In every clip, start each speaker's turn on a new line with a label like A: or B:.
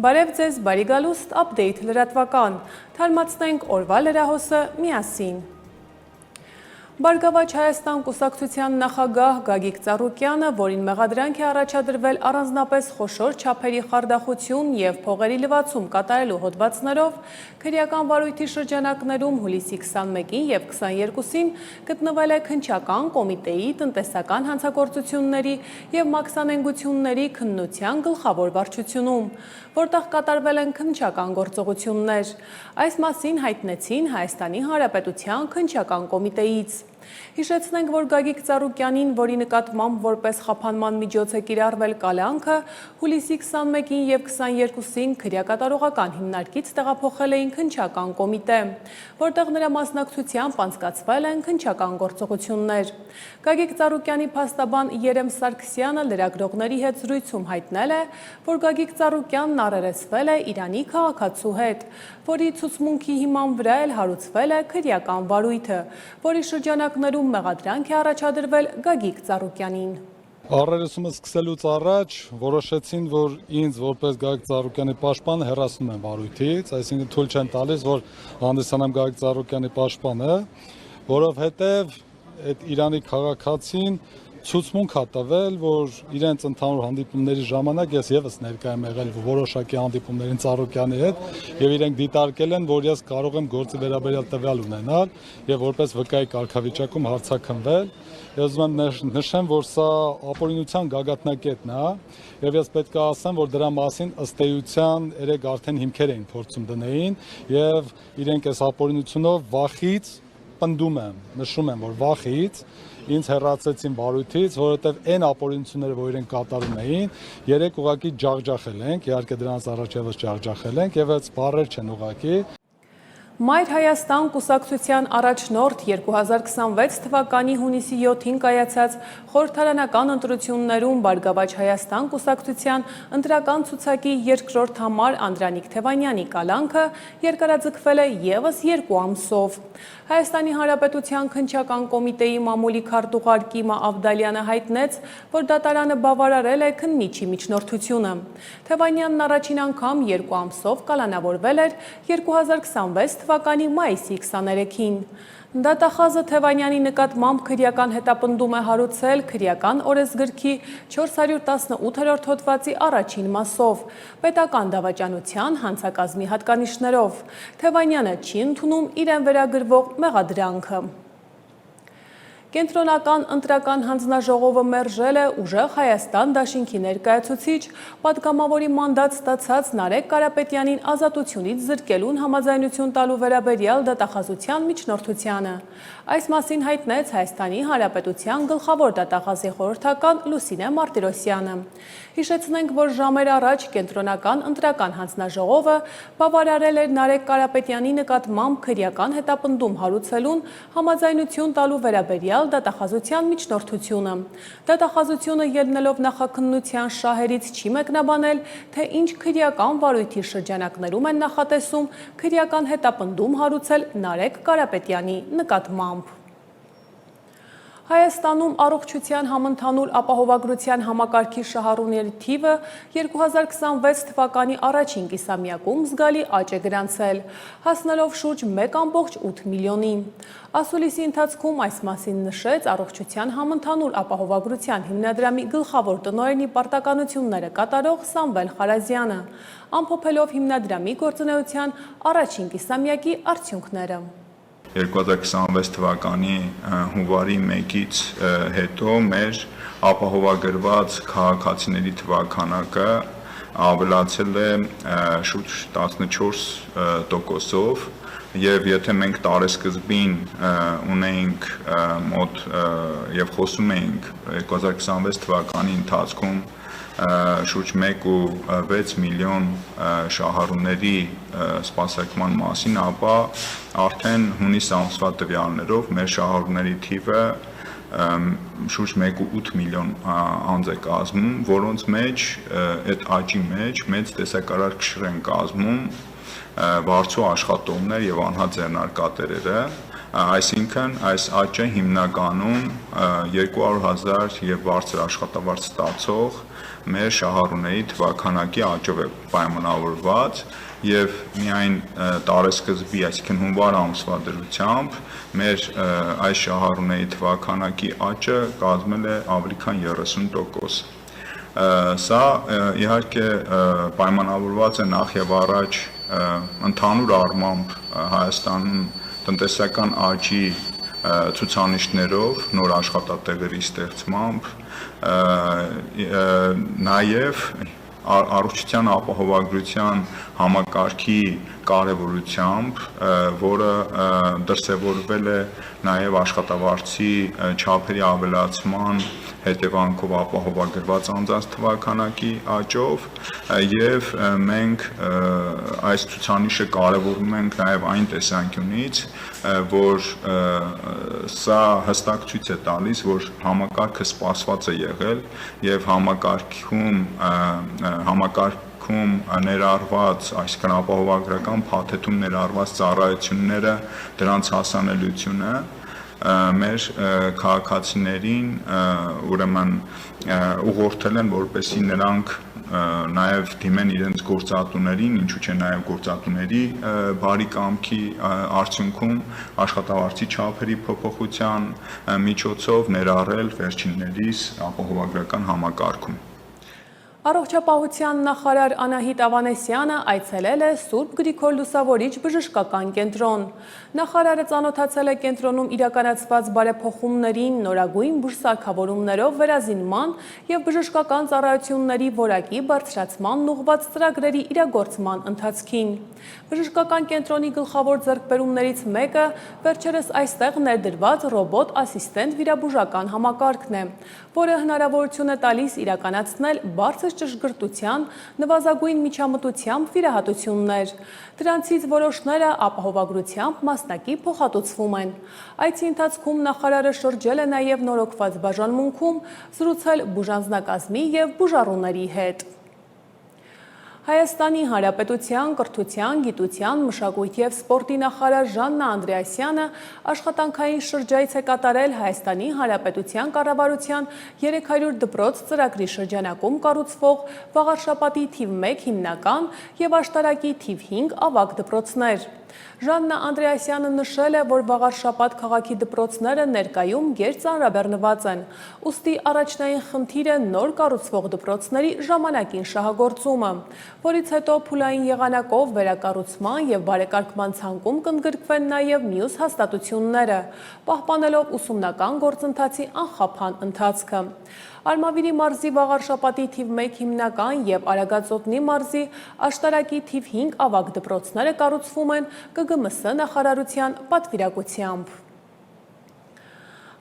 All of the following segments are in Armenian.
A: Բարև ձեզ, բարի գալուստ, update լրատվական, թարմացնենք օրվա լրահոսը միասին։ Բարգավաճ Հայաստան կուսակցության նախագահ Գագիկ Ծառուկյանը, որին մեղադրանք է առաջադրվել առանձնապես խոշոր չափերի խարդախություն և փողերի լվացում կատարելու հոդվածներով, քրեական վարույթի շրջանակներում հուլիսի 21-ին և 22-ին գտնվել է քննչական կոմիտեի տնտեսական հանցագործությունների և մաքսանենգությունների քննության գլխավոր վարչությունում, որտեղ կատարվել են քննչական գործողություններ։ Այս մասին հայտնեցին Հայաստանի Հանրապետության քննչական կոմիտեից։ Հիշեցնենք, որ Գագիկ Ծառուկյանին, որի նկատմամբ որպես խափանման միջոց է կիրառվել կալանքը, հուլիսի 21-ին և 22-ին քրեակատարողական հիմնարկից տեղափոխել էին քննչական կոմիտե, որտեղ նրա մասնակցությամբ անցկացվել են քննչական գործողություններ։ Գագիկ Ծառուկյանի փաստաբան Երեմ Սարգսյանը լրագրողների հետ զրույցում հայտնել է, որ Գագիկ Ծառուկյանն առերեսվել է Իրանի քաղաքացու հետ, որի ցուցմունքի հիման վրա էլ հարուցվել է քրեական վարույթը, որի շրջանակներում մեղադրանք է առաջադրվել Գագիկ Ծառուկյանին։
B: Առերեսումը սկսելուց առաջ որոշեցին, որ ինձ որպես Գագիկ Ծառուկյանի պաշտպան հեռացնում են վարույթից, այսինքն թույլ չեն տալիս, որ հանդիսանամ Գագիկ Ծառուկյանի պաշտպանը, որովհետև այդ Իրանի քաղաքացին ցուցմունք է տվել, որ իրենց ընդհանուր հանդիպումների ժամանակ ես եւս ներկայ եմ եղել որոշակի հանդիպումներին Ծառուկյանի հետ եւ իրենք դիտարկել են, որ ես կարող եմ գործի վերաբերյալ տվյալ ունենալ եւ որպես վկայի կարգավիճակում հարցաքննվել։ Ես ուզում եմ նշեմ, որ սա ապօրինության գագաթնակետն է եւ ես պետք է ասեմ, որ դրա մասին ըստ էության երեք արդեն հիմքեր էին փորձում դնեին եւ իրենք այս ապօրինությունով վախից պնդում եմ, նշում եմ, որ վախից ինձ հեռացեցին վարույթից, որովհետև այն ապօրինությունները, որ իրենք կատարում էին, երեք ուղղակի ջախջախել ենք, իհարկե դրանց առաջ եւս ջախջախել ենք եւ այս բառեր չեն ուղղակի։
A: Մայր Հայաստան կուսակցության առաջնորդ 2026 թվականի հունիսի 7-ին կայացած խորհրդարանական ընտրություններում Բարգավաճ Հայաստան կուսակցության ընտրական ցուցակի երկրորդ համար Անդրանիկ Թևանյանի կալանքը երկարաձգվել է ևս 2 ամսով։ Հայաստանի Հանրապետության քննչական կոմիտեի մամուլի քարտուղար Կիմա Ավդալյանը հայտնեց, որ դատարանը բավարարել է քննիչի միջնորդությունը։ Թևանյանն առաջին անգամ 2 ամսով կալանավորվել էր 2026 թվականի մայիսի 23-ին։ Դատախազը Թևանյանի նկատմամբ քրեական հետապնդում է հարուցել քրեական օրենսգրքի 418-րդ հոդվածի առաջին մասով, պետական դավաճանության հանցակազմի հատկանիշներով։ Թևանյանը չի ընդունում իրեն վերագրվող մեղադրանքը։ Կենտրոնական ընտրական հանձնաժողովը մերժել է Ուժեղ Հայաստան դաշինքի ներկայացուցիչ պատգամավորի մանդատ ստացած Նարեկ Կարապետյանին ազատությունից զրկելուն համաձայնություն տալու վերաբերյալ դատախազության միջնորդությանը։ Այս մասին հայտնեց Հայաստանի Հանրապետության գլխավոր դատախազի խորհրդական Լուսինե Մարտիրոսյանը։ Հիշեցնենք, որ ժամեր առաջ Կենտրոնական ընտրական հանձնաժողովը բավարարել էր Նարեկ Կարապետյանի նկատմամբ քրեական հետապնդում հարուցելուն համաձայնություն տալու վերաբերյալ դատախազության միջնորդությունը։ Դատախազությունը ելնելով նախաքննության շահերից չի մեկնաբանել, թե ինչ քրեական վարույթի շրջանակներում են նախատեսում քրեական հետապնդում հարուցել Նարեկ Կարապետյանի նկատմամբ։ Հայաստանում առողջության համընդհանուր ապահովագրության համակարգի շահառուների թիվը 2026 թվականի առաջին կիսամյակում զգալի աճ է գրանցել, հասնելով շուրջ 1,8 միլիոնի։ Ասուլիսի ընթացքում այս մասին նշեց առողջության համընդհանուր ապահովագրության հիմնադրամի գլխավոր տնօրենի պարտականությունները կատարող Սամվել Խարազյանը, ամփոփելով հիմնադրամի գործունեության առաջին կիսամյակի արդյունքները։
C: 2026 թվականի հունվարի 1-ից հետո մեր ապահովագրված քաղաքացիների թվաքանակը ավելացել է շուրջ 14%-ով եւ եթե մենք տարեսկզբին ունեինք մոտ եւ խոսում էինք 2026 թվականի ընթացքում շուրջ 1,6 միլիոն շահառուների սպասարկման մասին, ապա արդեն հունիս ամսվա տվյալներով մեր շահառուների թիվը շուրջ 1,8 միլիոն անձ է կազմում, որոնց մեջ այդ աճի մեջ մեծ տեսակարար քշր են կազմում վարձու աշխատողներ եւ անհատ ձեռնարկատերերը, Այսինքն այս աճը հիմնականում 200,000 եւ բարձր աշխատավարձ ստացող մեր շահառուների թվաքանակի աճով է պայմանավորված եւ միայն տարեսկզբի, այսինքն հունվար ամսվա դրությամբ մեր այս շահառուների թվաքանակի աճը կազմել է ավելի քան 30%։ Սա իհարկե պայմանավորված է նախ եւ առաջ ընդհանուր առմամբ Հայաստանում տնտեսական աճի ցուցանիշներով, նոր աշխատատեղերի ստեղծմամբ, նաեւ առողջության ապահովագրության համակարգի կարևորությամբ, որը դրսևորվել է նաև աշխատավարձի չափերի ավելացման հետևանքով ապահովագրված անձանց թվաքանակի աճով եւ մենք այս ցուցանիշը կարևորում ենք նաև այն տեսանկյունից, որ սա հստակ ցույց է տալիս, որ համակարգը սպասված է եղել եւ համակարգում ներառված, այսինքն ապահովագրական փաթեթում ներառված ծառայությունները, դրանց հասանելիությունը մեր քաղաքացիներին ուրեմն ուղղորդել են, որպեսզի նրանք նաև դիմեն իրենց գործատուներին, ինչու՞ չէ նաև գործատուների բարի կամքի արդյունքում աշխատավարձի չափերի փոփոխության միջոցով ներառել վերջիններիս ապահովագրական համակարգում։
A: Առողջապահության նախարար Անահիտ Ավանեսյանը այցելել է Սուրբ Գրիգոր Լուսավորիչ բժշկական կենտրոն։ Նախարարը ծանոթացել է կենտրոնում իրականացված բարեփոխումներին, նորագույն բուժսարքավորումներով վերազինման եւ բժշկական ծառայությունների որակի բարձրացման ուղղված ծրագրերի իրագործման ընթացքին։ Բժշկական կենտրոնի գլխավոր ձեռքբերումներից մեկը վերջերս այստեղ ներդրված ռոբոտ ասիստենտ վիրաբուժական համակարգն է, որը հնարավորություն է տալիս իրականացնել բարձր ճշգրտության, նվազագույն միջամտությամբ վիրահատություններ։ Դրանցից որոշները ապահովագրությամբ մասնակի փոխհատուցվում են։ Այցի ընթացքում նախարարը շրջել է նաև նորոգված բաժանմունքում, զրուցել բուժանձնակազմի և բուժառուների հետ։ Հայաստանի Հանրապետության կրթության, գիտության, մշակույթի և սպորտի նախարար Ժաննա Անդրեասյանը աշխատանքային շրջայց է կատարել Հայաստանի Հանրապետության կառավարության 300 դպրոց ծրագրի շրջանակում կառուցվող Վաղարշապատի թիվ 1 հիմնական և աշտարակի թիվ 5 ավագ դպրոցներ։ Ժաննա Անդրեասյանը նշել է, որ Վաղարշապատ քաղաքի դպրոցները ներկայում գերծանրաբեռնված են, ուստի առաջնային խնդիրը նոր կառուցվող դպրոցների ժամանակին շահագործումը, որից հետո փուլային եղանակով վերակառուցման և բարեկարգման ցանկում կընդգրկվեն նաև մյուս հաստատությունները, պահպանելով ուսումնական գործընթացի անխափան ընթացքը։ Արմավիրի մարզի Վաղարշապատի թիվ 1 հիմնական և Արագածոտնի մարզի աշտարակի թիվ 5 ավագ դպրոցները կառուցվում են ԿԳՄՍ նախարարության պատվիրակությամբ։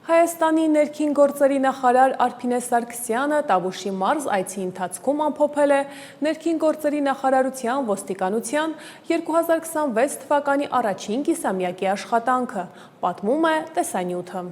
A: Հայաստանի ներքին գործերի նախարար Արփինե Սարգսյանը Տավուշի մարզ այցի ընթացքում ամփոփել է ներքին գործերի նախարարության ոստիկանության 2026 թվականի առաջին կիսամյակի աշխատանքը, պատմում է տեսանյութը։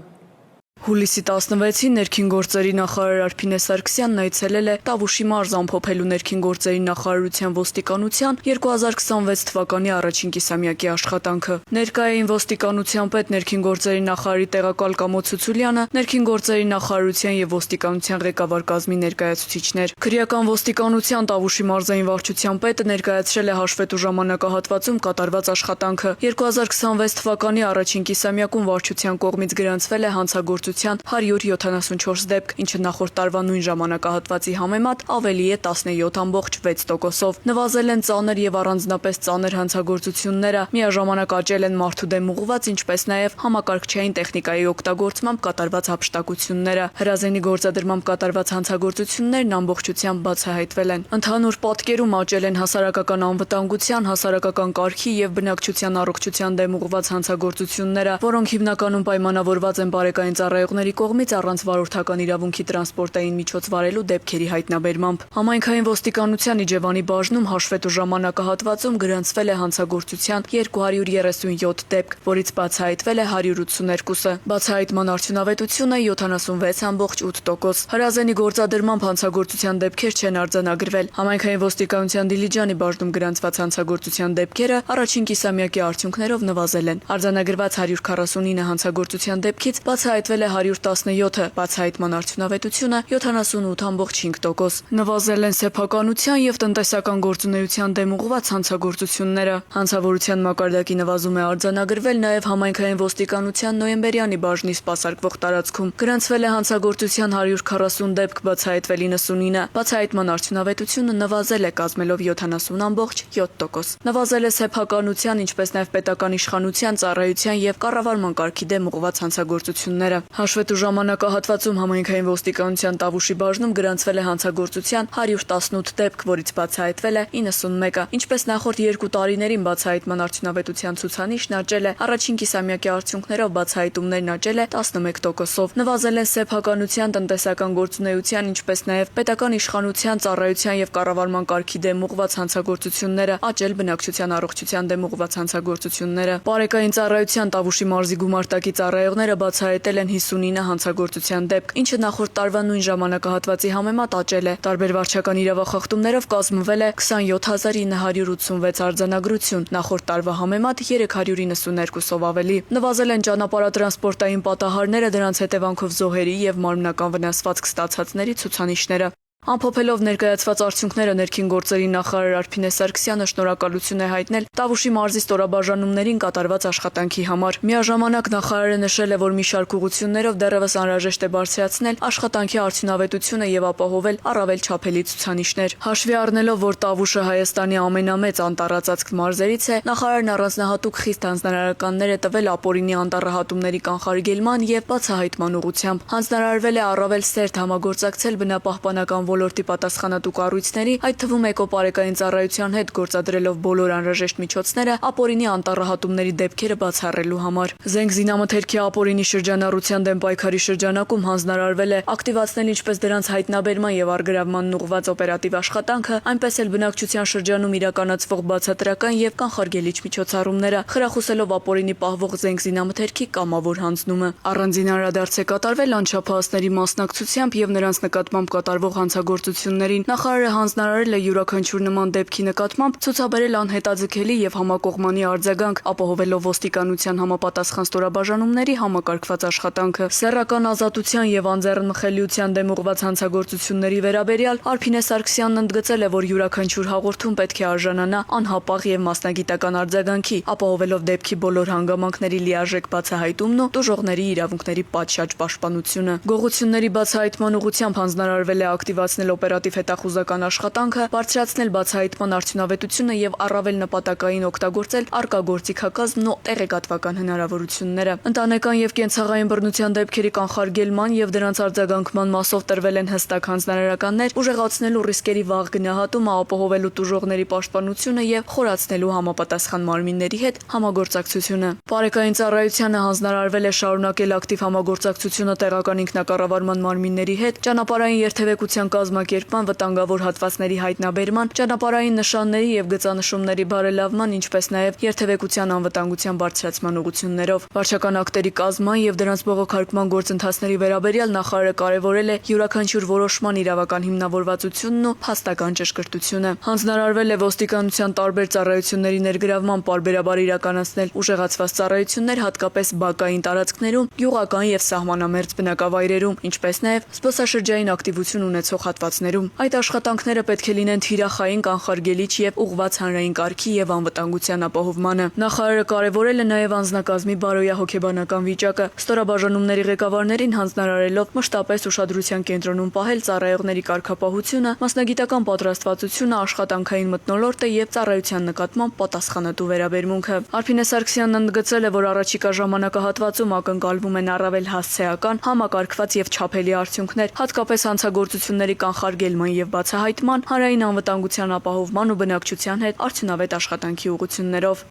D: Հուլիսի 16-ին ներքին գործերի նախարար Արփինե Սարգսյանն այցելել է Տավուշի մարզ ամփոփելու ներքին գործերի նախարարության ոստիկանության 2026 թվականի առաջին կիսամյակի աշխատանքը։ Ներկա էին ոստիկանության պետ ներքին գործերի նախարարի տեղակալ Կամո Ցուցուլյանը, ներքին գործերի նախարարության եւ ոստիկանության ղեկավար կազմի ներկայացուցիչներ։ Քրեական ոստիկանության Տավուշի մարզային վարչության պետը ներկայացրել է հաշվետու ժամանակահատվածում կատարված աշխատանքը։ 2026 թվականի առաջին կիսամյակում վարչության կողմից գրանցվել է հանցագործության 174 դեպք, ինչը նախորդ տարվա նույն ժամանակահատվածի համեմատ ավելի է 17.6%-ով։ Նվազել են ծանր եւ առանձնապես ծանր հանցագործությունները, միաժամանակ աճել են մարդու դեմ ուղղված, ինչպես նաեւ համակարգչային տեխնիկայի օգտագործմամբ կատարված հափշտակությունները։ Հրազենի գործադրմամբ կատարված հանցագործություններն ամբողջությամբ բացահայտվել են։ Ընդհանուր պատկերում աճել են հասարակական անվտանգության, հասարակական կարգի եւ բնակչության առողջության դեմ ուղղված հանցագործությունները, որոնք հիմնականում պայմանավորված են բարեկային ծառայությունների ծառայողների կողմից առանց վարորդական իրավունքի տրանսպորտային միջոց վարելու դեպքերի հայտնաբերմամբ։ Համայնքային ոստիկանության Իջևանի բաժնում հաշվետու ժամանակահատվածում գրանցվել է հանցագործության 237 դեպք, որից բացահայտվել է 182-ը։ Բացահայտման արդյունավետությունը 76.8%։ Հրազենի գործադրմամբ հանցագործության դեպքեր չեն արձանագրվել։ Համայնքային ոստիկանության Դիլիջանի բաժնում գրանցված հանցագործության դեպքերը առաջին կիսամյակի արդյունքներով նվազել են։ Արձանագրված 149 հանցագործության դեպքից բացահայտվել է 117-ը, բացահայտման արդյունավետությունը 78.5%։ Նվազել են սեփականության եւ տնտեսական գործունեության դեմ ուղղված հանցագործությունները։ Հանցավորության մակարդակի նվազում է արձանագրվել նաեւ համայնքային ոստիկանության նոյեմբերյանի բաժնի սպասարկվող տարածքում։ Գրանցվել է հանցագործության 140 դեպք, բացահայտվել 99։ Բացահայտման արդյունավետությունը նվազել է, կազմելով 70.7%։ Նվազել է սեփականության, ինչպես նաեւ պետական իշխանության, ծառայության եւ կառավարման կարգի դեմ ուղղված հանցագործությունները։ Հաշվետու ժամանակահատվածում համայնքային ոստիկանության Տավուշի բաժնում գրանցվել է հանցագործության 118 դեպք, որից բացահայտվել է 91-ը։ Ինչպես նախորդ 2 տարիներին բացահայտման արդյունավետության ցուցանիշն աճել է, առաջին կիսամյակի արդյունքներով բացահայտումներն աճել է 11%-ով։ Նվազել են սեփականության, տնտեսական գործունեության, ինչպես նաեւ պետական իշխանության, ծառայության եւ կառավարման կարգի դեմ ուղղված հանցագործությունները, աճել բնակչության առողջության դեմ ուղղված հանցագործությունները։ Բարեկային ծառայության Տավուշի մարզի գումարտակի ծառայողները բացահայտել են 59 հանցագործության դեպք, ինչը նախորդ տարվա նույն ժամանակահատվածի համեմատ աճել է։ Տարբեր վարչական իրավախախտումներով կազմվել է 27986 արձանագրություն, նախորդ տարվա համեմատ 392-ով ավելի։ Նվազել են ճանապարհատրանսպորտային պատահարները, դրանց հետևանքով զոհերի եւ մարմնական վնասվածք ստացածների ցուցանիշները։ Ամփոփելով ներկայացված արդյունքները ներքին գործերի նախարար Արփինե Սարգսյանը շնորհակալություն է հայտնել Տավուշի մարզի ստորաբաժանումներին կատարված աշխատանքի համար։ Միաժամանակ նախարարը նշել է, որ մի շարք ուղղություններով դեռևս անհրաժեշտ է բարձրացնել աշխատանքի արդյունավետությունը եւ ապահովել առավել չափելի ցուցանիշներ։ Հաշվի առնելով, որ Տավուշը Հայաստանի ամենամեծ անտառածածկ մարզերից է, նախարարն առանձնահատուկ խիստ հանձնարարականներ է տվել ապօրինի անտառահատումների կանխարգելման եւ բացահայտման ուղղությամբ։ Հանձնարարվել է առավել սերտ համագործակցել բնապահպանական ոլորտի պատասխանատու կառույցների, այդ թվում էկոպարեկային ծառայության հետ գործադրելով բոլոր անհրաժեշտ միջոցները ապօրինի անտառահատումների դեպքերը բացառելու համար։ Զենք զինամթերքի ապօրինի շրջանառության դեմ պայքարի շրջանակում հանձնարարվել է ակտիվացնել ինչպես դրանց հայտնաբերման եւ առգրավմանն ուղղված օպերատիվ աշխատանքը, այնպես էլ բնակչության շրջանում իրականացվող բացատրական եւ կանխարգելիչ միջոցառումները, խրախուսելով ապօրինի պահվող զենք զինամթերքի կամավոր հանձնումը։ Առանձին անդրադարձ է կատարվել անչափահասների մասնակցությամբ եւ նրանց նկատմամբ կատարվող հանցագործություններին։ Նախարարը հանձնարարել է յուրաքանչյուր նման դեպքի նկատմամբ ցուցաբերել անհետաձգելի եւ համակողմանի արձագանք, ապահովելով ոստիկանության համապատասխան ստորաբաժանումների համակարգված աշխատանքը։ Սեռական ազատության եւ անձեռնմխելիության դեմ ուղղված հանցագործությունների վերաբերյալ Արփինե Սարգսյանն ընդգծել է, որ յուրաքանչյուր հաղորդում պետք է արժանանա անհապաղ եւ մասնագիտական արձագանքի, ապահովելով դեպքի բոլոր հանգամանքների լիարժեք բացահայտումն ու տուժողների իրավունքների պատշաճ պաշտպանությունը։ Գողությունների բացահայտման ուղղությամբ հանձնարարվել է ակտիվացնել օպերատիվ հետախուզական աշխատանքը, բարձրացնել բացահայտման արդյունավետությունը եւ առավել նպատակային օգտագործել առկա գործիքակազմն ու տեղեկատվական հնարավորությունները։ Ընտանեկան եւ կենցաղային բռնության դեպքերի կանխարգելման եւ դրանց արձագանքման մասով տրվել են հստակ հանձնարարականներ, ուժեղացնելու ռիսկերի վաղ գնահատումը, ապահովելու տուժողների պաշտպանությունը եւ խորացնելու համապատասխան մարմինների հետ համագործակցությունը։ Բարեկային ծառայությանը հանձնարարվել է շարունակել ակտիվ համագործակցությունը տեղական ինքնակառավարման մարմինների հետ, ճանապարհային երթևեկության կազմակերպման, վտանգավոր հատվածների հայտնաբերման, ճանապարհային նշանների եւ գծանշումների բարելավման, ինչպես նաեւ երթևեկության անվտանգության բարձրացման ուղղություններով։ Վարչական ակտերի կազմման եւ դրանց բողոքարկման գործընթացների վերաբերյալ նախարարը կարևորել է յուրաքանչյուր որոշման իրավական հիմնավորվածությունն ու փաստական ճշգրտությունը։ Հանձնարարվել է ոստիկանության տարբեր ծառայությունների ներգրավման պարբերաբար իրականացնել ուժեղացված ծառայություններ, հատկապես բակային տարածքներում, գյուղական եւ սահմանամերձ բնակավայրերում, ինչպես նաեւ զբոսաշրջային ակտիվություն ունեցող հատվածներում։ Այդ աշխատանքները պետք է լինեն թիրախային, կանխարգելիչ եւ ուղղված հանրային կարգի եւ անվտանգության ապահովմանը։ Նախարարը կարևորել է նաեւ անձնակազմի բարոյահոգեբանական վիճակը, ստորաբաժանումների ղեկավարներին հանձնարարելով մշտապես ուշադրության կենտրոնում պահել ծառայողների կարգապահությունը, մասնագիտական պատրաստվածությունը, աշխատանքային մթնոլորտը եւ ծառայության նկատմամբ պատասխանատու վերաբերմունքը։ Արփինե Սարգսյանն ընդգծել է, որ առաջիկա ժամանակահատվածում ակնկալվում են առավել հասցեական, համակարգված եւ չափելի արդյունքներ, հատկապես հանցագործությունների կանխարգելման եւ բացահայտման, հանրային անվտանգության ապահովման ու բնակչության հետ արդյունավետ աշխատանքի ուղղություններով։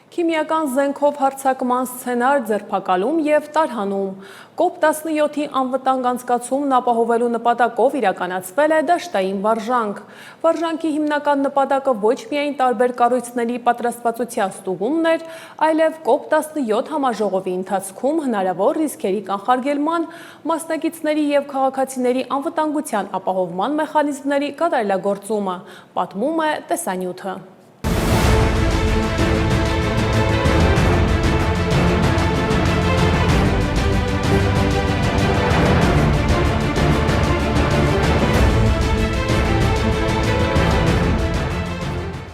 A: Քիմիական զենքով հարձակման սցենար, ձերբակալում եւ տարհանում։ COP17-ի անվտանգ անցկացումն ապահովելու նպատակով իրականացվել է դաշտային վարժանք։ Վարժանքի հիմնական նպատակը ոչ միայն տարբեր կառույցների պատրաստվածության ստուգումն էր, այլև COP17 համաժողովի ընթացքում հնարավոր ռիսկերի կանխարգելման, մասնակիցների եւ քաղաքացիների անվտանգության ապահովման մեխանիզմների կատարելագործումը, պատմում է տեսանյութը։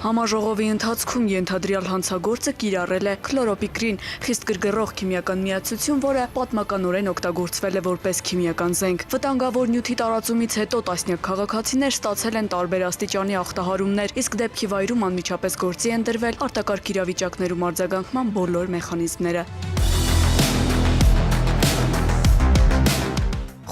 D: Համաժողովի ընթացքում ենթադրյալ հանցագործը կիրառել է քլորոպիկրին, խիստ գրգռող քիմիական միացություն, որը պատմականորեն օգտագործվել է որպես քիմիական զենք։ Վտանգավոր նյութի տարածումից հետո տասնյակ քաղաքացիներ ստացել են տարբեր աստիճանի ախտահարումներ, իսկ դեպքի վայրում անմիջապես գործի են դրվել արտակարգ իրավիճակներում արձագանքման բոլոր մեխանիզմները։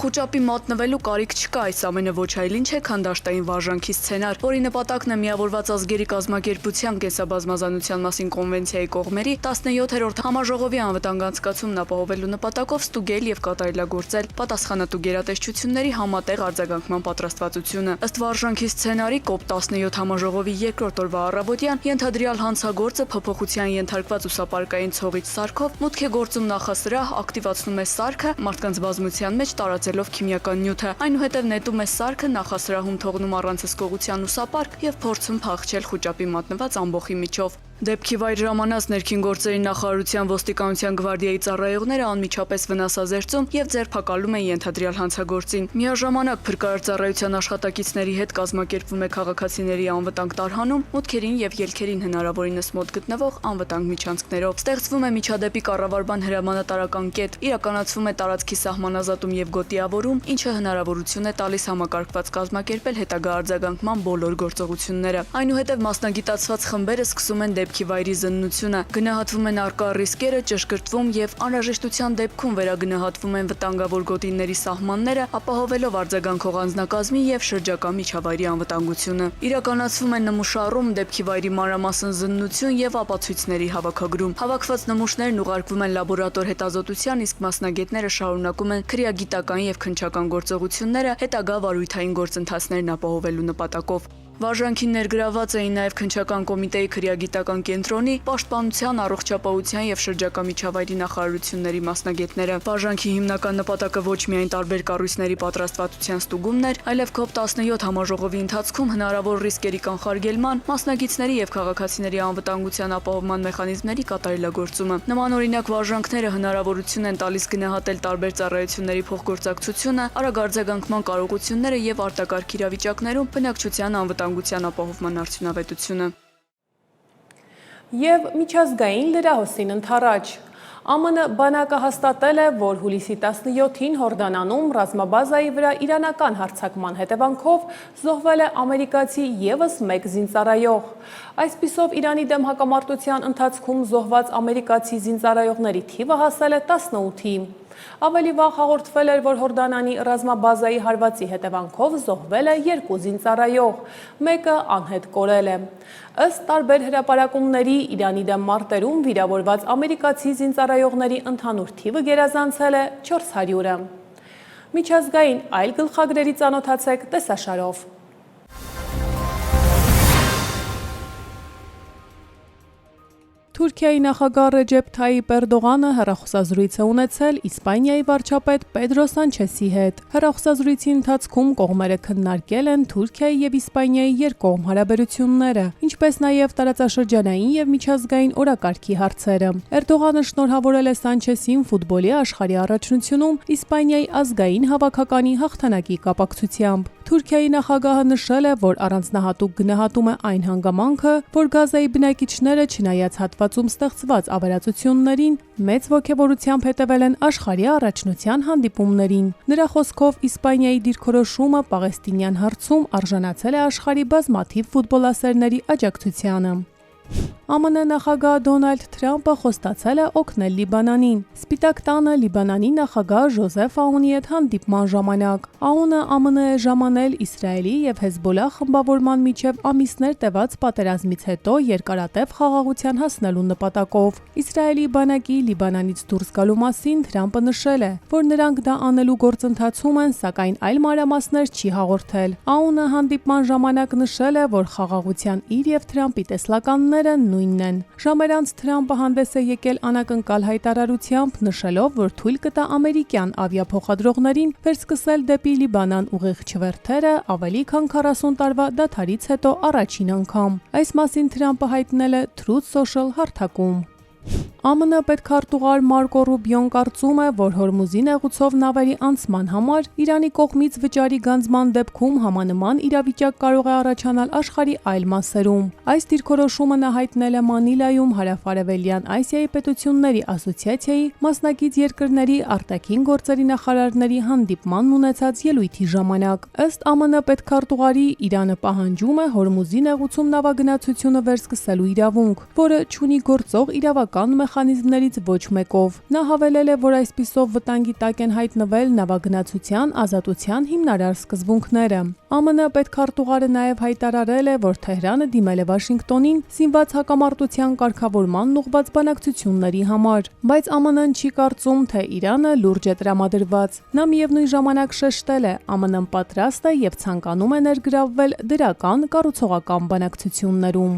D: Խուճապի մատնվելու կարիք չկա, այս ամենը ոչ այլ ինչ է, քան դաշտային վարժանքի սցենար, որի նպատակն է Միավորված ազգերի կազմակերպության կենսաբազմազանության մասին կոնվենցիայի կողմերի 17-րդ համաժողովի անվտանգ անցկացումն ապահովելու նպատակով ստուգել եւ կատարելագործել պատասխանատու գերատեսչությունների համատեղ արձագանքման պատրաստվածությունը։ Ըստ վարժանքի սցենարի COP17 համաժողովի երկրորդ օրվա առավոտյան ենթադրյալ հանցագործը փոփոխության ենթարկված ուսապարկային ցողից սարքով մուտք է գործում նախասրահ, ակտիվացնում է սարքը, մարդկանց բազմության մեջ տարածելով քիմիական նյութը, այնուհետև նետում է սարքը, նախասրահում թողնում առանց հսկողության ուսապարկ եւ փորձում փախչել խուճապի մատնված ամբոխի միջով։ Դեպքի վայր ժամանած ներքին գործերի նախարարության ոստիկանության գվարդիայի ծառայողները անմիջապես վնասազերծում եւ ձերբակալում են ենթադրյալ հանցագործին։ Միաժամանակ փրկարար ծառայության աշխատակիցների հետ կազմակերպվում է քաղաքացիների անվտանգ տարհանում, մուտքերին եւ ելքերին հնարավորինս մոտ գտնվող անվտանգ միջանցքներով։ Ստեղծվում է միջադեպի կառավարման հրամանատարական կետ, իրականացվում է տարածքի սահմանազատում եւ գոտիավորում, ինչը հնարավորություն է տալիս համակարգված կազմակերպել հետագա արձագանքման բոլոր գործողությունները։ Այնուհետև մասնագիտացված խմբերը սկսում են դեպքի վայրի զննությունը, գնահատվում են առկա ռիսկերը, ճշգրտվում եւ անհրաժեշտության դեպքում վերագնահատվում են վտանգավոր գոտիների սահմանները, ապահովելով արձագանքող անձնակազմի եւ շրջակա միջավայրի անվտանգությունը։ Իրականացվում է նմուշառում, դեպքի վայրի մանրամասն զննություն եւ ապացույցների հավաքագրում։ Հավաքված նմուշներն ուղարկվում են լաբորատոր հետազոտության, իսկ մասնագետները շարունակում են քրեագիտական եւ քննչական գործողությունները հետագա վարույթային գործընթացներն ապահովելու նպատակով։ Վարժանքին ներգրաված էին նաև քննչական կոմիտեի քրեագիտական կենտրոնի, պաշտպանության, առողջապահության եւ շրջակա միջավայրի նախարարությունների մասնագետները։ Վարժանքի հիմնական նպատակը ոչ միայն տարբեր կառույցների պատրաստվածության ստուգումն էր, այլև COP17 համաժողովի ընթացքում հնարավոր ռիսկերի կանխարգելման, մասնակիցների եւ քաղաքացիների անվտանգության ապահովման մեխանիզմների կատարելագործումը։ Նմանօրինակ վարժանքները հնարավորություն են տալիս գնահատել տարբեր ծառայությունների փոխգործակցությունը, արագ արձագանքման կարողությունները եւ արտակարգ իրավիճակներում բնակչության անվտանգության ապահովման արդյունավետությունը։
A: Եվ միջազգային լրահոսին ընդառաջ։ ԱՄՆ բանակը հաստատել է, որ հուլիսի 17-ին Հորդանանում ռազմաբազայի վրա իրանական հարձակման հետևանքով զոհվել է ամերիկացի եւս մեկ զինծառայող։ Այսպիսով Իրանի դեմ հակամարտության ընթացքում զոհված ամերիկացի զինծառայողների թիվը հասել է 18-ի։ Ավելի վաղ հաղորդվել էր, որ Հորդանանի ռազմաբազայի հարվածի հետևանքով զոհվել է 2 զինծառայող, մեկը անհետ կորել է։ Ըստ տարբեր հրապարակումների Իրանի դեմ մարտերում վիրավորված ամերիկացի զինծառայողների ընդհանուր թիվը գերազանցել է 400-ը։ Միջազգային այլ գլխագրերի ծանոթացեք տեսաշարով։ Թուրքիայի նախագահ Ռեջեփ Թայիպ Էրդողանը հեռախոսազրույց է ունեցել Իսպանիայի վարչապետ Պեդրո Սանչեսի հետ։ Հեռախոսազրույցի ընթացքում կողմերը քննարկել են Թուրքիայի եւ Իսպանիայի երկկողմ հարաբերությունները, ինչպես նաեւ տարածաշրջանային եւ միջազգային օրակարգի հարցերը։ Էրդողանը շնորհավորել է Սանչեսին ֆուտբոլի աշխարհի առաջնությունում Իսպանիայի ազգային հավաքականի հաղթանակի կապակցությամբ։ Թուրքիայի նախագահը նշել է, որ առանձնահատուկ գնահատում է այն հանգամանքը, որ Գազայի բնակիչները չնայած հատվածում ստեղծված ավերածություններին մեծ ոգևորությամբ հետևել են աշխարհի առաջնության հանդիպումներին։ Նրա խոսքով Իսպանիայի դիրքորոշումը Պաղեստինյան հարցում արժանացել է աշխարհի բազմաթիվ ֆուտբոլասերների աջակցությանը։ ԱՄՆ նախագահ Դոնալդ Թրամփը խոստացել է օգնել Լիբանանին։ Սպիտակ տանը Լիբանանի նախագահ Ժոզեֆ Աունի հետ հանդիպման ժամանակ Աունը ԱՄՆ է ժամանել Իսրայելի եւ Հեզբոլլահ խմբավորման միջև ամիսներ տևած պատերազմից հետո երկարատև խաղաղության հասնելու նպատակով։ Իսրայելի բանակի Լիբանանից դուրս գալու մասին Թրամփը նշել է, որ նրանք դա անելու գործընթացում են, սակայն այլ մանրամասներ չի հաղորդել։ Աունը հանդիպման ժամանակ նշել է, որ խաղաղության իր եւ Թրամփի տեսլականները նույնն են։ Ժամեր անց Թրամփը հանդես է եկել անակնկալ հայտարարությամբ, նշելով, որ թույլ կտա ամերիկյան ավիափոխադրողներին վերսկսել դեպի Լիբանան ուղիղ չվերթերը ավելի քան 40 տարվա դադարից հետո առաջին անգամ։ Այս մասին Թրամփը հայտնել է Truth Social հարթակում։ ԱՄՆ պետքարտուղար Մարկո Ռուբիոն կարծում է, որ Հորմուզի նեղուցով նավերի անցման համար Իրանի կողմից վճարի գանձման դեպքում համանման իրավիճակ կարող է առաջանալ աշխարհի այլ մասերում։ Այս դիրքորոշումը նա հայտնել է Մանիլայում հարավարևելյան Ասիայի պետությունների ասոցիացիայի մասնակից երկրների արտաքին գործերի նախարարների հանդիպման ունեցած ելույթի ժամանակ։ Ըստ ԱՄՆ պետքարտուղարի Իրանը պահանջում է Հորմուզի նեղուցում նավագնացությունը վերսկսելու իրավունք, որը չունի գործող իրավական մեխանիզմներից ոչ մեկով։ Նա հավելել է, որ այսպիսով վտանգի տակ են հայտնվել նավագնացության ազատության հիմնարար սկզբունքները։ ԱՄՆ պետքարտուղարը նաև հայտարարել է, որ Թեհրանը դիմել է Վաշինգտոնին զինված հակամարտության կարգավորման ուղղված բանակցությունների համար, բայց ԱՄՆ-ն չի կարծում, թե Իրանը լուրջ է տրամադրված։ Նա միևնույն ժամանակ շեշտել է, ԱՄՆ-ն պատրաստ է եւ ցանկանում է ներգրավվել դրական կառուցողական բանակցություններում։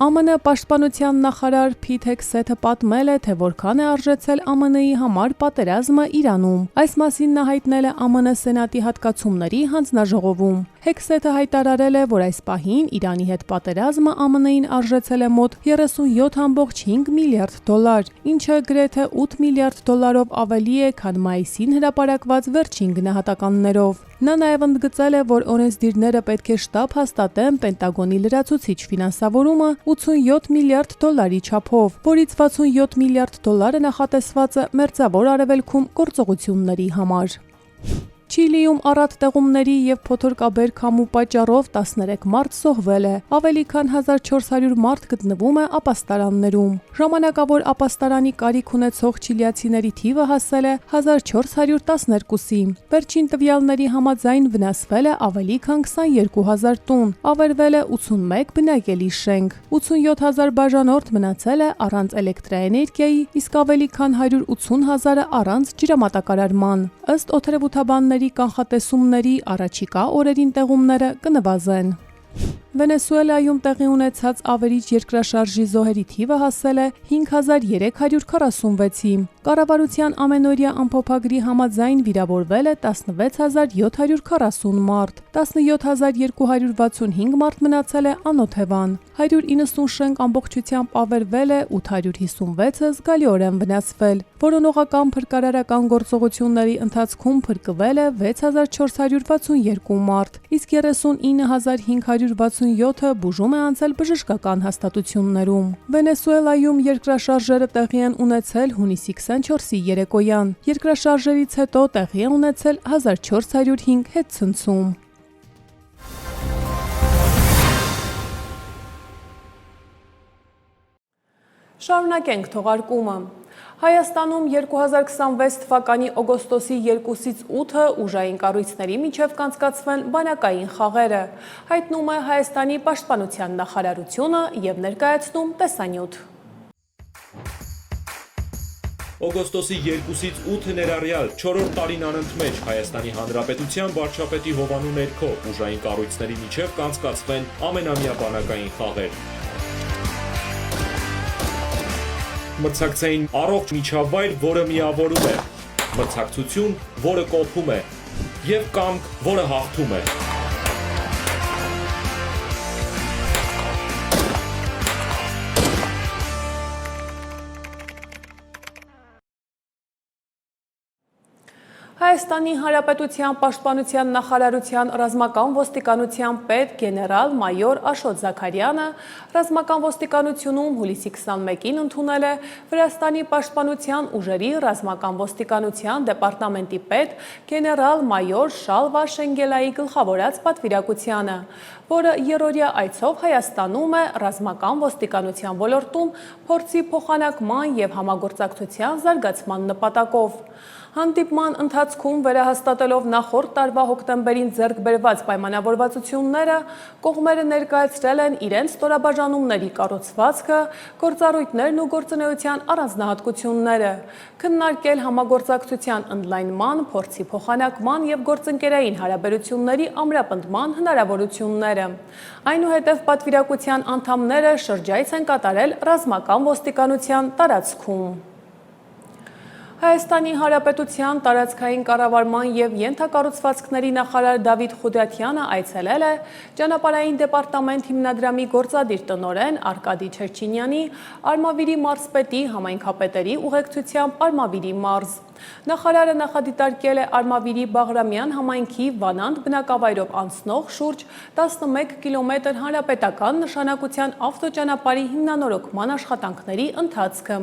A: ԱՄՆ պաշտպանության նախարար Փիթ Հեքսեթը պատմել է, թե որքան է արժեցել ԱՄՆ-ի համար պատերազմը Իրանում։ Այս մասին նա հայտնել է ԱՄՆ Սենատի հատկացումների հանձնաժողովում։ Հեքսեթը հայտարարել է, որ այս պահին Իրանի հետ պատերազմը ԱՄՆ-ին արժեցել է մոտ 37.5 միլիարդ դոլար, ինչը գրեթե 8 միլիարդ դոլարով ավելի է, քան մայիսին հրապարակված վերջին գնահատականներով։ Նա նաև ընդգծել է, որ օրենսդիրները պետք է շտապ հաստատեն Պենտագոնի լրացուցիչ ֆինանսավորումը 87 միլիարդ դոլարի չափով, որից 67 միլիարդ դոլարը նախատեսված է Մերձավոր Արևելքում գործողությունների համար։ Չիլիում առատ տեղումների եւ փոթորկաբեր քամու պատճառով 13 մարդ զոհվել է, ավելի քան 1400 մարդ գտնվում է ապաստարաններում։ Ժամանակավոր ապաստարանի կարիք ունեցող չիլիացիների թիվը հասել է 1412-ի։ Վերջին տվյալների համաձայն վնասվել է ավելի քան 22000 տուն, ավերվել է 81 բնակելի շենք, 87000 բաժանորդ մնացել է առանց էլեկտրաէներգիայի, իսկ ավելի քան 180 000-ը առանց ջրամատակարարման։ Ըստ օդերևութաբանների կանխատեսումների առաջիկա օրերին տեղումները կնվազեն։ Վենեսուելայում տեղի ունեցած ավերիչ երկրաշարժի զոհերի թիվը հասել է 5346-ի։ Կառավարության ամենօրյա ամփոփագրի համաձայն վիրավորվել է 16740 մարդ, 17265 մարդ մնացել է անօթևան, 190 շենք ամբողջությամբ ավերվել է, 856-ը զգալիորեն վնասվել։ Որոնողական փրկարարական գործողությունների ընթացքում փրկվել է 6462 մարդ, իսկ 39567-ը բուժում է անցել բժշկական հաստատություններում։ Վենեսուելայում երկրաշարժերը տեղի են ունեցել հունիսի 24-ի երեկոյան։ Երկրաշարժերից հետո տեղի է ունեցել 1405 հետցնցում։ Շարունակենք թողարկումը։ Հայաստանում 2026 թվականի օգոստոսի 2-ից 8-ը ուժային կառույցների միջև կանցկացվեն բանակային խաղերը, հայտնում է Հայաստանի պաշտպանության նախարարությունը եւ ներկայացնում տեսանյութ։
E: Օգոստոսի 2-ից 8 ներառյալ 4-րդ տարին անընդմեջ Հայաստանի Հանրապետության վարչապետի հովանու ներքո ուժային կառույցների միջև կանցկացվեն ամենամյա բանակային խաղեր։ Մրցակցային առողջ միջավայր, որը միավորում է, մրցակցություն, որը կոփում է, եւ կամք, որը հաղթում է։
A: Հայաստանի Հայաստանի Հանրապետության Պաշտպանության նախարարության ռազմական ոստիկանության պետ գեներալ մայոր Աշոտ Զաքարյանը ռազմական ոստիկանությունում հուլիսի 21-ին ընդունել է Վրաստանի Պաշտպանության ուժերի ռազմական ոստիկանության դեպարտամենտի պետ գեներալ մայոր Շալվա Շենգելայի գլխավորած պատվիրակությանը, որը երրորդյա այցով Հայաստանում է ռազմական ոստիկանության ոլորտում փորձի փոխանակման և համագործակցության զարգացման նպատակով։ Հանդիպման ընթացքում վերահաստատելով նախորդ տարվա հոկտեմբերին ձեռք բերված պայմանավորվածությունները, կողմերը ներկայացրել են իրենց ստորաբաժանումների կառուցվածքը, գործառույթներն ու գործունեության առանձնահատկությունները, քննարկել համագործակցության ընդլայնման, փորձի փոխանակման և գործընկերային հարաբերությունների ամրապնդման հնարավորությունները։ Այնուհետև պատվիրակության անդամները շրջայց են կատարել ռազմական ոստիկանության տարածքում։ Հայաստանի Հանրապետության տարածքային կառավարման և ենթակառուցվածքների նախարար Դավիթ Խուդրատյանը այցելել է ճանապարհային դեպարտամենտ հիմնադրամի գործադիր տնօրեն Արկադի Չերչինյանի Արմավիրի մարզպետի համայնքապետերի ուղեկցությամբ Արմավիրի մարզ։ Նախարարը նախադիտարկել է Արմավիրի Բաղրամյան համայնքի Վանանդ բնակավայրով անցնող շուրջ 11 կիլոմետր հանրապետական նշանակության ավտոճանապարհի հիմնանորոգման աշխատանքների ընթացքը։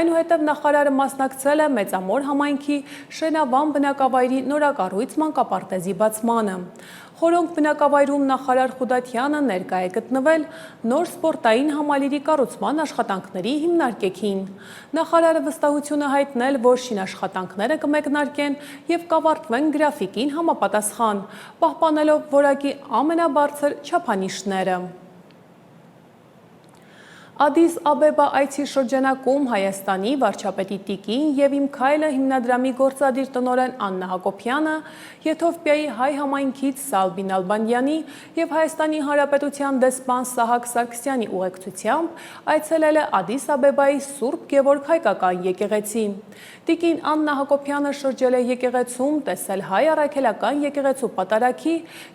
A: Այնուհետև նախարարը մասնակցել է Մեծամոր համայնքի Շենավան բնակավայրի նորակառույց մանկապարտեզի բացմանը։ Խորոնք բնակավայրում նախարար Խուդատյանը ներկա է գտնվել նոր սպորտային համալիրի կառուցման աշխատանքների հիմնարկեքին։ Նախարարը վստահություն է հայտնել, որ շինաշխատանքները կմեկնարկեն և կավարտվեն գրաֆիկին համապատասխան, պահպանելով որակի ամենաբարձր չափանիշները։ Ադիս Աբեբա այցի շրջանակում Հայաստանի վարչապետի տիկին և «Իմ քայլը» հիմնադրամի գործադիր տնօրեն Աննա Հակոբյանը, Եթովպիայի հայ համայնքից Սալբին Ալբանդյանի և Հայաստանի Հանրապետության դեսպան Սահակ Սարգսյանի ուղեկցությամբ այցելել է Ադիս Աբեբայի Սուրբ Գևորգ հայկական եկեղեցի։ Տիկին Աննա Հակոբյանը շրջել է եկեղեցում, տեսել հայ առաքելական եկեղեցու պատարագի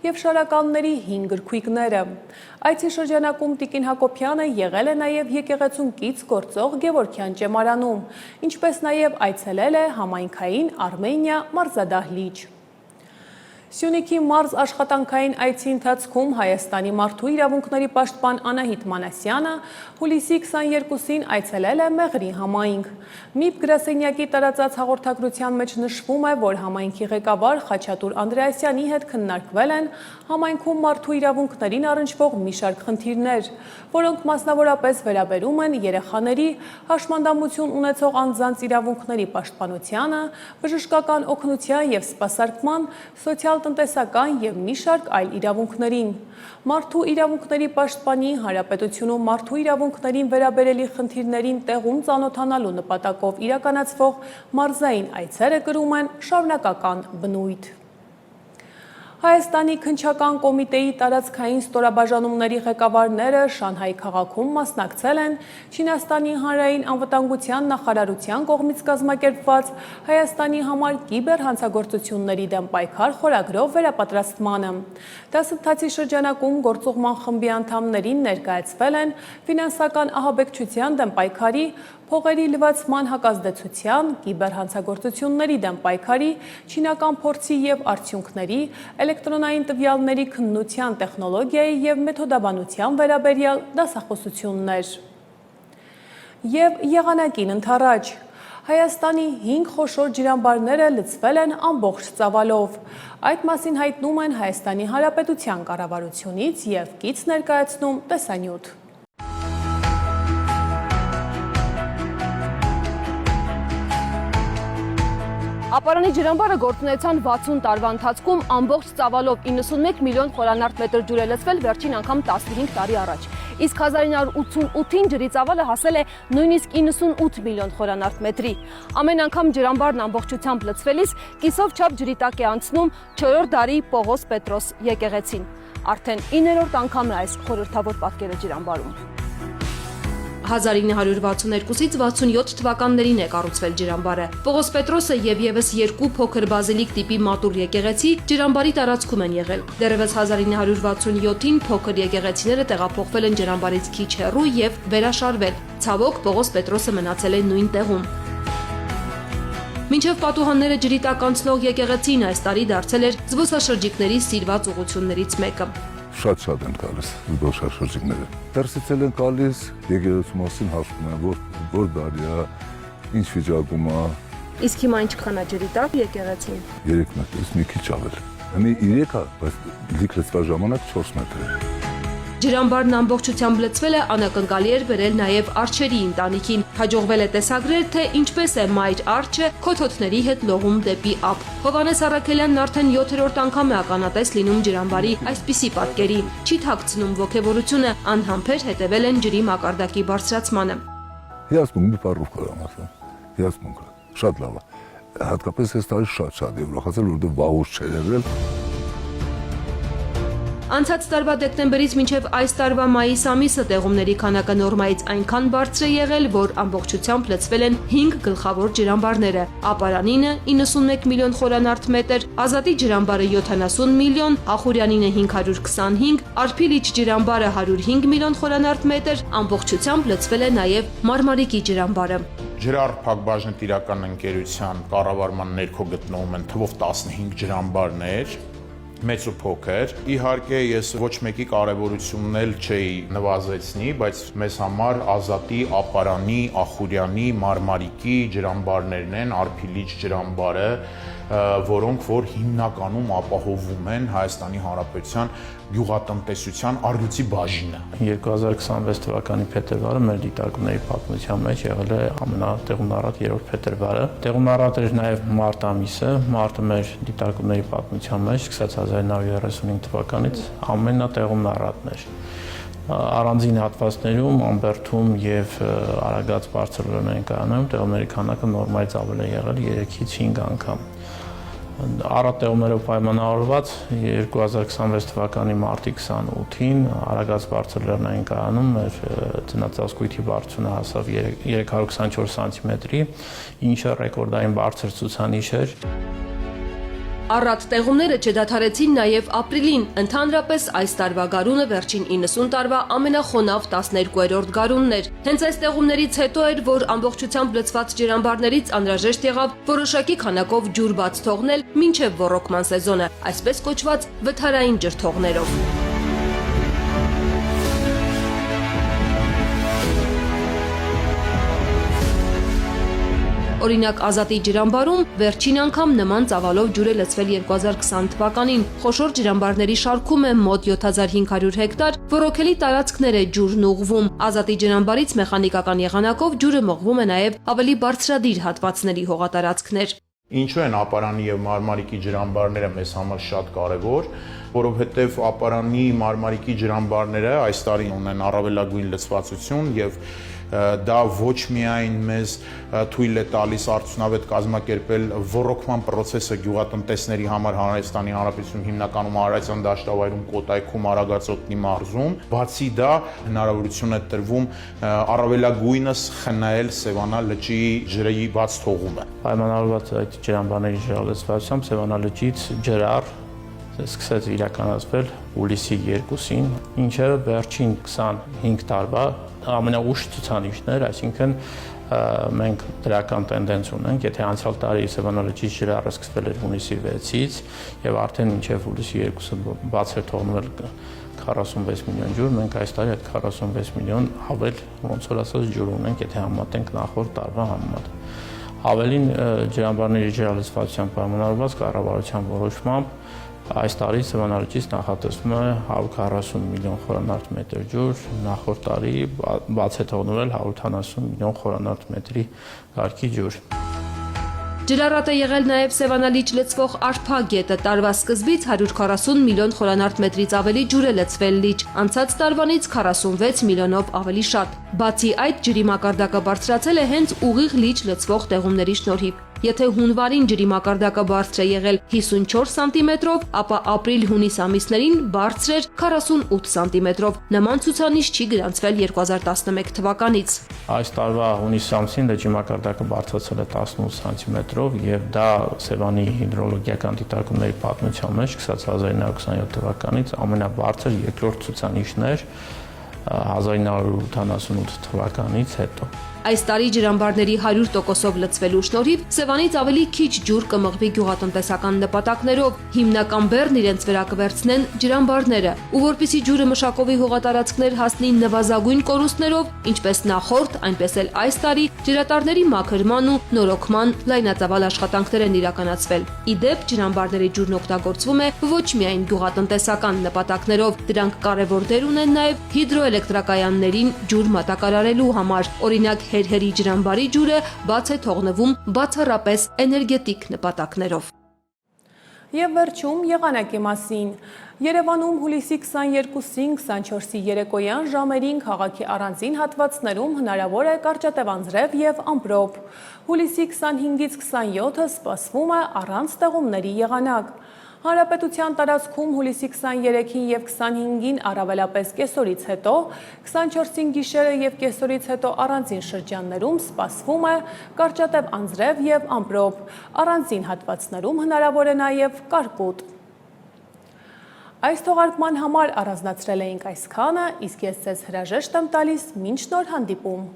A: և շարականների 5 գրքույկները։ Այցի շրջանակում տիկին Հակոբյանը եղել է նաև եկեղեցում կից գործող Գևորգյան ճեմարանում, ինչպես նաև այցելել է համայնքային Արմենիա մարզադահլիճ։ Սյունիքի մարզ աշխատանքային այցի ընթացքում Հայաստանի մարդու իրավունքների պաշտպան Անահիտ Մանասյանը հուլիսի 22-ին այցելել է Մեղրի համայնք։ ՄԻՊ գրասենյակի տարածած հաղորդագրության մեջ նշվում է, որ համայնքի ղեկավար Խաչատուր Անդրեասյանի հետ քննարկվել են համայնքում մարդու իրավունքներին առնչվող մի շարք խնդիրներ, որոնք մասնավորապես վերաբերում են երեխաների, հաշմանդամություն ունեցող անձանց իրավունքների պաշտպանությանը, բժշկական օգնության և սպասարկման, սոցիալ-տնտեսական և մի շարք այլ իրավունքներին։ Մարդու իրավունքների պաշտպանի Հանրապետությունում մարդու իրավունքներին վերաբերելի խնդիրներին տեղում ծանոթանալու նպատակով իրականացվող մարզային այցերը կրում են շարունակական բնույթ։ Հայաստանի քննչական կոմիտեի տարածքային ստորաբաժանումների ղեկավարները Շանհայ քաղաքում մասնակցել են Չինաստանի հանրային անվտանգության նախարարության կողմից կազմակերպված Հայաստանի համար կիբերհանցագործությունների դեմ պայքար խորագրով վերապատրաստմանը։ Դասընթացի շրջանակում գործուղման խմբի անդամներին ներկայացվել են ֆինանսական ահաբեկչության դեմ պայքարի, փողերի լվացման հակազդեցության, կիբերհանցագործությունների դեմ պայքարի, չինական փորձի և արդյունքների, էլեկտրոնային տվյալների քննության տեխնոլոգիայի և մեթոդաբանության վերաբերյալ դասախոսություններ։ Եվ եղանակին ընդառաջ։ Հայաստանի 5 խոշոր ջրամբարները լցվել են ամբողջ ծավալով։ Այդ մասին հայտնում են Հայաստանի Հանրապետության կառավարությունից և կից ներկայացնում տեսանյութ։
F: Ապարանի ջրամբարը գործունեության 60 տարվա ընթացքում ամբողջ ծավալով 91 միլիոն խորանարդ մետր ջուր է լցվել վերջին անգամ 15 տարի առաջ։ Իսկ 1988-ին ջրի ծավալը հասել է նույնիսկ 98 միլիոն խորանարդ մետրի։ Ամեն անգամ ջրամբարն ամբողջությամբ լցվելիս կիսով չափ ջրի տակ է անցնում 4-րդ դարի Պողոս Պետրոս եկեղեցին։ Արդեն 9-րդ անգամն է այս խորհրդավոր պատկերը ջրամբարում։
G: 1962-ից 67 թվականներին է կառուցվել ջրամբարը։ Պողոս Պետրոսը եւ եւս երկու փոքր բազիլիկ տիպի մատուռ եկեղեցի ջրամբարի տարածքում են եղել։ Դեռևս 1967-ին փոքր եկեղեցիները տեղափոխվել են ջրամբարից քիչ հեռու եւ վերաշարվել։ Ցավոք, Պողոս Պետրոսը մնացել է նույն տեղում։ Մինչև պատուհանները ջրի տակ անցնող եկեղեցին այս տարի դարձել էր զբոսաշրջիկների սիրված ուղղություններից մեկը։
H: Շատ են գալիս զբոսաշրջիկները։ Դրսից են գալիս, եկեղեցու մասին հաշվում են, որ դարի է, ինչ վիճակում է։
F: Իսկ հիմա ինչքան է ջրի տակ եկեղեցին։
H: 3 մետրից մի քիչ ավել։ Մի 3 է, բայց լիք լցվա ժամանակ 4 մետր է։
G: Ջրամբարն ամբողջությամբ լցվել է, անակնկալի էր բերել նաև արջերի ընտանիքին։ Հաջողվել է տեսագրել, թե ինչպես է մայր արջը քոթոթների հետ լողում դեպի ափ։ Հովհաննես Առաքելյանն արդեն 7-րդ անգամ է ականատես լինում ջրամբարի այսպիսի պատկերի։ Չի թաքցնում ոգևորությունը, անհամբեր հետևել են ջրի մակարդակի բարձրացմանը։
H: Հիացմունք մի բառով կարող ասեմ։ Հիացմունք շատ լավ է։ Հատկապես այս տարի շատ է ուրախացել, որովհետև վաղուց չէր եղել։
G: Անցած տարվա դեկտեմբերից մինչև այս տարվա մայիս ամիսը տեղումների քանակը նորմայից այնքան բարձր է եղել, որ ամբողջությամբ լցվել են 5 գլխավոր ջրամբարները՝ Ապարանինը 91 միլիոն խորանարդ մետր, Ազատի ջրամբարը 70 միլիոն, Ախուրյանինը 525, Արփիլիչ ջրամբարը 105 միլիոն խորանարդ մետր, ամբողջությամբ լցվել է նաև Մարմարիկի ջրամբարը։
I: Ջրարփակ բաժնետիրական ընկերության կառավարման ներքո գտնվում են թվով 15 ջրամբարներ, մեծ ու փոքր։ Իհարկե ես ոչ մեկի կարևորությունն էլ չէի նվազեցնի, բայց մեզ համար Ազատի, Ապարանի, Ախուրյանի, Մարմարիկի ջրամբարներն են, Արփիլիչ ջրամբարը, որոնք որ հիմնականում ապահովում են Հայաստանի Հանրապետության գյուղատնտեսության առյուծի բաժինը։
J: 2026 թվականի փետրվարը մեր դիտարկումների պատմության մեջ եղել է ամենատեղումնառատ 3-րդ փետրվարը։ Տեղումնառատ էր նաև մարտ ամիսը, մարտը մեր դիտարկումների պատմության մեջ սկսած 1935 թվականից ամենատեղումնառատն էր։ Առանձին հատվածներում, Ամբերդում եւ Արագած բարձր լեռնային կայանում տեղումների քանակը նորմայից ավել է եղել 3-ից 5 անգամ։ Առատ տեղումներով պայմանավորված 2026 թվականի մարտի 28-ին Արագած բարձր լեռնային կայանում մեր ձնածածկույթի բարձրությունը հասավ 324 սանտիմետրի, ինչը ռեկորդային բարձր ցուցանիշ էր։
G: Առատ տեղումները չդադարեցին նաև ապրիլին, ընդհանրապես այս տարվա գարունը վերջին 90 տարվա ամենախոնավ 12-րդ գարունն էր։ Հենց այս տեղումներից հետո էր, որ ամբողջությամբ լցված ջրամբարներից անհրաժեշտ եղավ որոշակի քանակով ջուր բաց թողնել մինչև ոռոգման սեզոնը, այսպես կոչված վթարային ջրթողներով։ Օրինակ Ազատի ջրամբարում վերջին անգամ նման ծավալով ջուր է լցվել 2020 թվականին։ Խոշոր ջրամբարների շարքում է մոտ 7500 հեկտար, ոռոգելի տարածքներ է ջուրն ուղղվում։ Ազատի ջրամբարից մեխանիկական եղանակով ջուրը մղվում է նաև ավելի բարձրադիր հատվածների հողատարածքներ։
I: Ինչու են Ապարանի եւ Մարմարիկի ջրամբարները մեզ համար շատ կարեւոր, որովհետեւ Ապարանի, Մարմարիկի ջրամբարները այս տարի ունեն առավելագույն լցվածություն եւ դա ոչ միայն մեզ թույլ է տալիս արդյունավետ կազմակերպել ոռոգման process-ը գյուղատնտեսների համար Հայաստանի Հանրապետությունում հիմնականում Արարատյան դաշտավայրում, Կոտայքում, Արագածոտնի մարզում, բացի դա հնարավորություն է տրվում առավելագույնս խնայել Սևանա լճի ջրի բաց թողումը։
J: Պայմանավորված այդ ջրամբարների ջրալցվածությամբ Սևանա լճից ջրառ սկսեց իրականացվել հուլիսի 2-ին, ինչը վերջին 25 տարվա ամենաուշ ցուցանիշն էր, այսինքն մենք դրական տենդենս ունենք, եթե անցյալ տարի Սևանա լճի ջրառը սկսվել էր հունիսի 6-ից եւ արդեն մինչեւ հուլիսի 2-ը բաց էր թողնվել 46 միլիոն ջուր, մենք այս տարի այդ 46 միլիոն ավել ոնց որ ասած ջուր ունենք, եթե համեմատենք նախորդ տարվա համեմատ։ Ավելին ջրամբարների ջրալցվածության պայմանավորված կառավարության որոշմամբ այս տարի Սևանա լճից նախատեսվում է 140 միլիոն խորանարդ մետր ջուր, նախորդ տարի բաց է թողնվել 170 միլիոն խորանարդ մետրի կարգի ջուր։
G: Ջրառատ է եղել նաև Սևանա լիճ լցվող Արփա գետը, տարվա սկզբից 140 միլիոն խորանարդ մետրից ավելի ջուր է լցվել լիճ, անցած տարվանից 46 միլիոնով ավելի շատ։ Բացի այդ, ջրի մակարդակը բարձրացել է հենց ուղիղ լիճ լցվող տեղումների շնորհիվ։ Եթե հունվարին ջրի մակարդակը բարձր է եղել 54 սանտիմետրով, ապա ապրիլ-հունիս ամիսներին բարձր էր 48 սանտիմետրով։ Նման ցուցանիշ չի գրանցվել 2011 թվականից։
J: Այս տարվա հունիս ամսին լճի մակարդակը բարձրացել է 18 սանտիմետրով եւ դա Սևանի հիդրոլոգիական դիտարկումների պատմության մեջ սկսած 1927 թվականից ամենաբարձր երկրորդ ցուցանիշն էր 1988 թվականից հետո։
G: Այս տարի ջրամբարների 100%-ով լցվելու շնորհիվ Սևանից ավելի քիչ ջուր կմղվի գյուղատնտեսական նպատակներով, հիմնական բեռն իրենց վրա կվերցնեն ջրամբարները, ու որպեսզի ջուրը մշակովի հողատարածքներ հասնի նվազագույն կորուստներով, ինչպես նախորդ, այնպես էլ այս տարի ջրատարների մաքրման ու նորոգման լայնածավալ աշխատանքներ են իրականացվել։ Ի դեպ, ջրամբարների ջուրն օգտագործվում է ոչ միայն գյուղատնտեսական նպատակներով, դրանք կարևոր դեր ունեն նաև հիդրոէլեկտրակայաններին ջուր մատակարարելու համար։ Օրինակ, Հերհերի ջրամբարի ջուրը բաց է թողնվում բացառապես էներգետիկ նպատակներով։
A: Եվ վերջում եղանակի մասին։ Երևանում հուլիսի 22-ին 24-ի երեկոյան ժամերին քաղաքի առանձին հատվածներում հնարավոր է կարճատև անձրև և ամպրոպ։ Հուլիսի 25-ից 27-ը սպասվում է առանց ստեղումների եղանակ։ Հանրապետության տարածքում հուլիսի 23-ին և 25-ին առավելապես կեսօրից հետո, 24-ին գիշերը և կեսօրից հետո առանձին շրջաններում սպասվում է կարճատև անձրև և ամպրոպ, առանձին հատվածներում հնարավոր է նաև կարկուտ։ Այս թողարկման համար առանձնացրել էինք այսքանը, իսկ ես ձեզ հրաժեշտ եմ տալիս մինչ նոր հանդիպում։